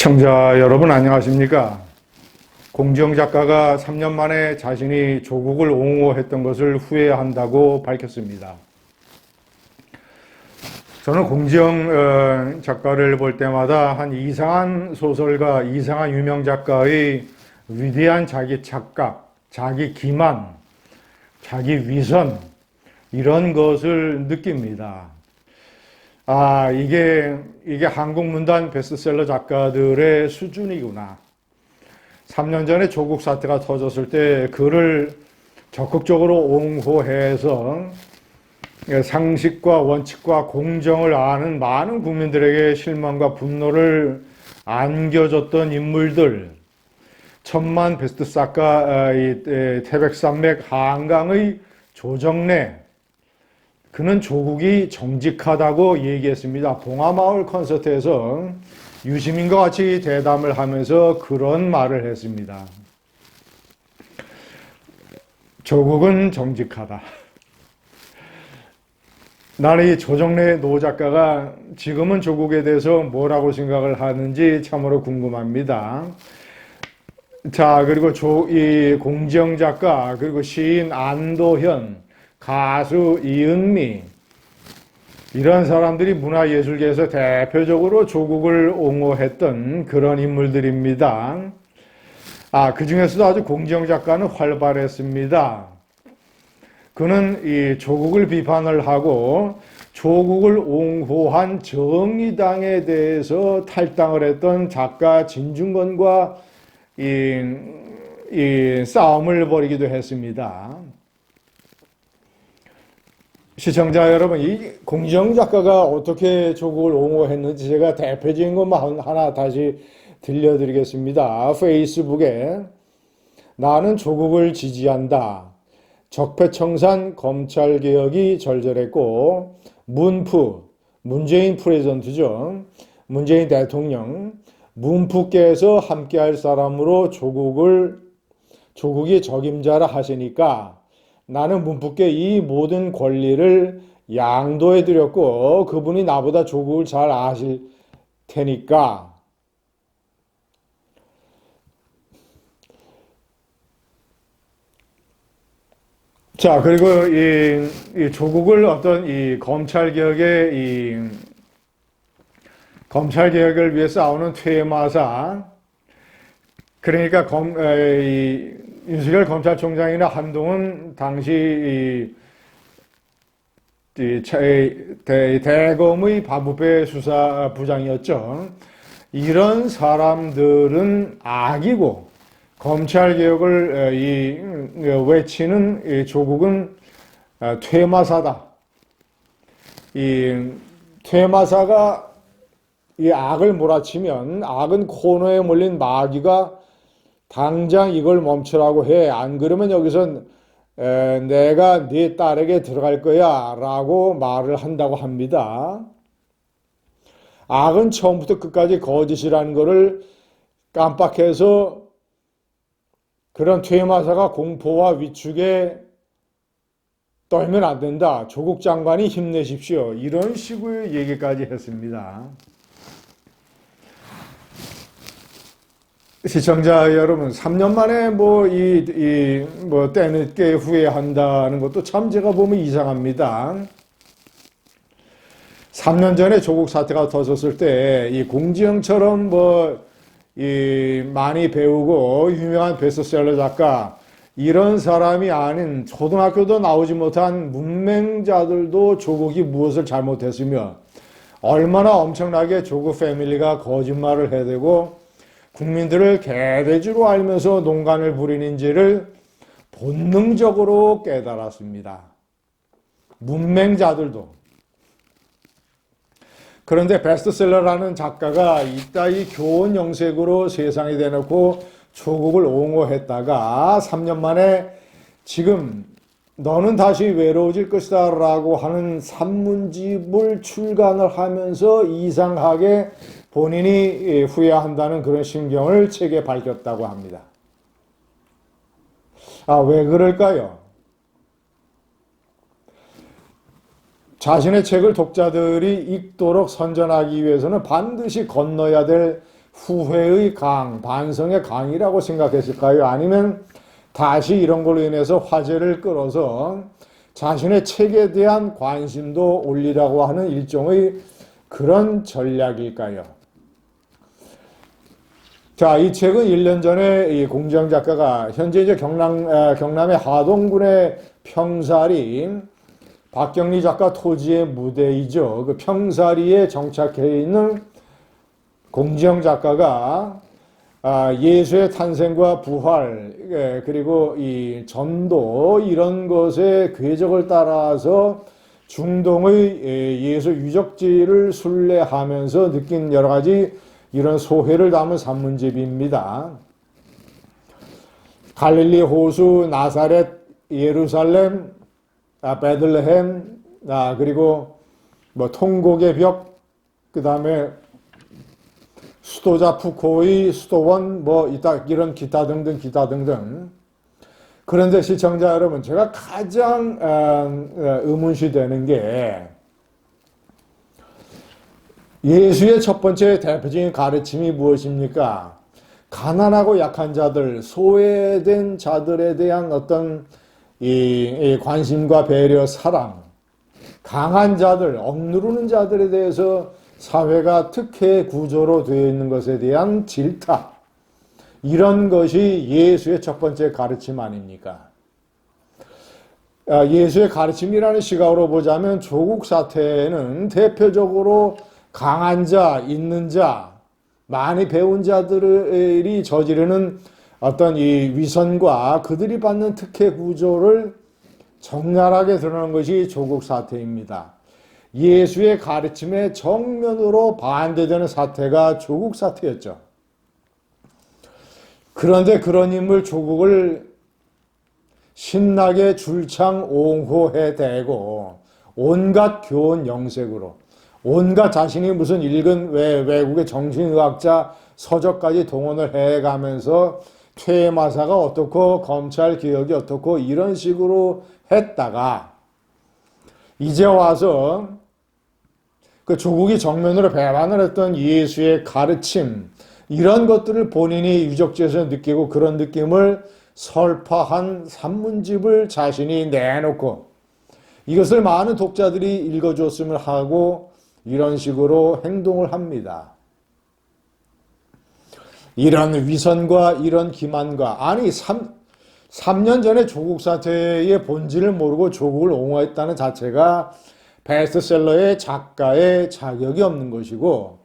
시청자 여러분 안녕하십니까? 공지영 작가가 3년 만에 자신이 조국을 옹호했던 것을 후회한다고 밝혔습니다. 저는 공지영 작가를 볼 때마다 한 이상한 소설가, 이상한 유명 작가의 위대한 자기 착각, 자기 기만, 자기 위선 이런 것을 느낍니다. 이게 한국 문단 베스트셀러 작가들의 수준이구나. 3년 전에 조국 사태가 터졌을 때 그를 적극적으로 옹호해서 상식과 원칙과 공정을 아는 많은 국민들에게 실망과 분노를 안겨줬던 인물들, 천만 베스트작가 태백산맥 한강의 조정래, 그는 조국이 정직하다고 얘기했습니다. 봉하마을 콘서트에서 유시민과 같이 대담을 하면서 그런 말을 했습니다. 조국은 정직하다. 나는 이 조정래 노 작가가 지금은 조국에 대해서 뭐라고 생각을 하는지 참으로 궁금합니다. 자, 그리고 이 공지영 작가, 그리고 시인 안도현, 가수 이은미, 이런 사람들이 문화예술계에서 대표적으로 조국을 옹호했던 그런 인물들입니다. 그 중에서도 아주 공지영 작가는 활발했습니다. 그는 이 조국을 비판을 하고 조국을 옹호한 정의당에 대해서 탈당을 했던 작가 진중권과 이 싸움을 벌이기도 했습니다. 시청자 여러분, 이 공지영 작가가 어떻게 조국을 옹호했는지 제가 대표적인 것만 하나 다시 들려드리겠습니다. 페이스북에 나는 조국을 지지한다. 적폐청산 검찰개혁이 절절했고 문재인 프레지던트죠. 문재인 대통령, 문프께서 함께할 사람으로 조국이 적임자라 하시니까 나는 문프께 이 모든 권리를 양도해 드렸고 그분이 나보다 조국을 잘 아실 테니까. 자, 그리고 이 조국을 어떤 이 검찰개혁을 위해 싸우는 퇴마사, 그러니까 윤석열 검찰총장이나 한동훈 당시 대검의 반부패 수사부장이었죠. 이런 사람들은 악이고 검찰개혁을 외치는 조국은 퇴마사다. 이 퇴마사가 이 악을 몰아치면 악은 코너에 몰린 마귀가 당장 이걸 멈추라고 해. 안 그러면 여기서 내가 네 딸에게 들어갈 거야 라고 말을 한다고 합니다. 악은 처음부터 끝까지 거짓이라는 것을 깜빡해서 그런 퇴마사가 공포와 위축에 떨면 안 된다. 조국 장관이 힘내십시오. 이런 식의 얘기까지 했습니다. 시청자 여러분, 3년 만에 때늦게 후회한다는 것도 참 제가 보면 이상합니다. 3년 전에 조국 사태가 터졌을 때 이 공지영처럼 많이 배우고 유명한 베스트셀러 작가, 이런 사람이 아닌 초등학교도 나오지 못한 문맹자들도 조국이 무엇을 잘못했으며 얼마나 엄청나게 조국 패밀리가 거짓말을 해대고 국민들을 개돼지로 알면서 농간을 부리는지를 본능적으로 깨달았습니다. 문맹자들도. 그런데 베스트셀러라는 작가가 이따위 교훈 영색으로 세상에 대놓고 조국을 옹호했다가 3년 만에 지금 너는 다시 외로워질 것이다 라고 하는 산문집을 출간을 하면서 이상하게 본인이 후회한다는 그런 심경을 책에 밝혔다고 합니다. 왜 그럴까요? 자신의 책을 독자들이 읽도록 선전하기 위해서는 반드시 건너야 될 후회의 강, 반성의 강이라고 생각했을까요? 아니면 다시 이런 걸로 인해서 화제를 끌어서 자신의 책에 대한 관심도 올리라고 하는 일종의 그런 전략일까요? 자, 이 책은 1년 전에 이 공정 작가가 현재 이제 경남의 하동군의 평사리 박경리 작가 토지의 무대이죠. 그 평사리에 정착해 있는 공지영 작가가 예수의 탄생과 부활 그리고 이 전도 이런 것의 궤적을 따라서 중동의 예수 유적지를 순례하면서 느낀 여러 가지 이런 소회를 담은 산문집입니다. 갈릴리 호수, 나사렛, 예루살렘, 베들레헴, 그리고 뭐 통곡의 벽, 그 다음에 수도자 푸코의 수도원, 이런 기타 등등. 그런데 시청자 여러분, 제가 가장 의문시 되는 게 예수의 첫 번째 대표적인 가르침이 무엇입니까? 가난하고 약한 자들, 소외된 자들에 대한 어떤 이 관심과 배려, 사랑, 강한 자들, 억누르는 자들에 대해서 사회가 특혜 구조로 되어 있는 것에 대한 질타, 이런 것이 예수의 첫 번째 가르침 아닙니까? 예수의 가르침이라는 시각으로 보자면 조국 사태는 대표적으로 강한 자, 있는 자, 많이 배운 자들이 저지르는 어떤 이 위선과 그들이 받는 특혜 구조를 적나라하게 드러내는 것이 조국 사태입니다. 예수의 가르침에 정면으로 반대되는 사태가 조국 사태였죠. 그런데 그런 인물 조국을 신나게 줄창 옹호해대고 온갖 교훈 영색으로 온갖 자신이 무슨 읽은 외국의 정신의학자 서적까지 동원을 해가면서 퇴마사가 어떻고 검찰 개혁이 어떻고 이런 식으로 했다가 이제 와서 그 조국이 정면으로 배반을 했던 예수의 가르침 이런 것들을 본인이 유적지에서 느끼고 그런 느낌을 설파한 산문집을 자신이 내놓고 이것을 많은 독자들이 읽어줬으면 하고 이런 식으로 행동을 합니다. 이런 위선과 이런 기만과 3년 전에 조국 사태의 본질을 모르고 조국을 옹호했다는 자체가 베스트셀러의 작가의 자격이 없는 것이고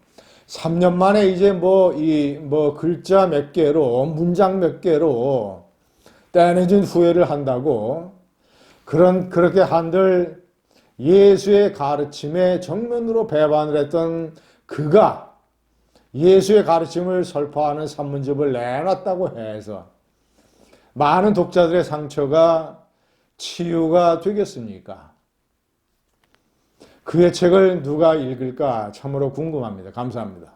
3년 만에 이제 글자 몇 개로 문장 몇 개로 떼내진 후회를 한다고 그렇게 한들 예수의 가르침에 정면으로 배반을 했던 그가 예수의 가르침을 설파하는 산문집을 내놨다고 해서 많은 독자들의 상처가 치유가 되겠습니까? 그의 책을 누가 읽을까 참으로 궁금합니다. 감사합니다.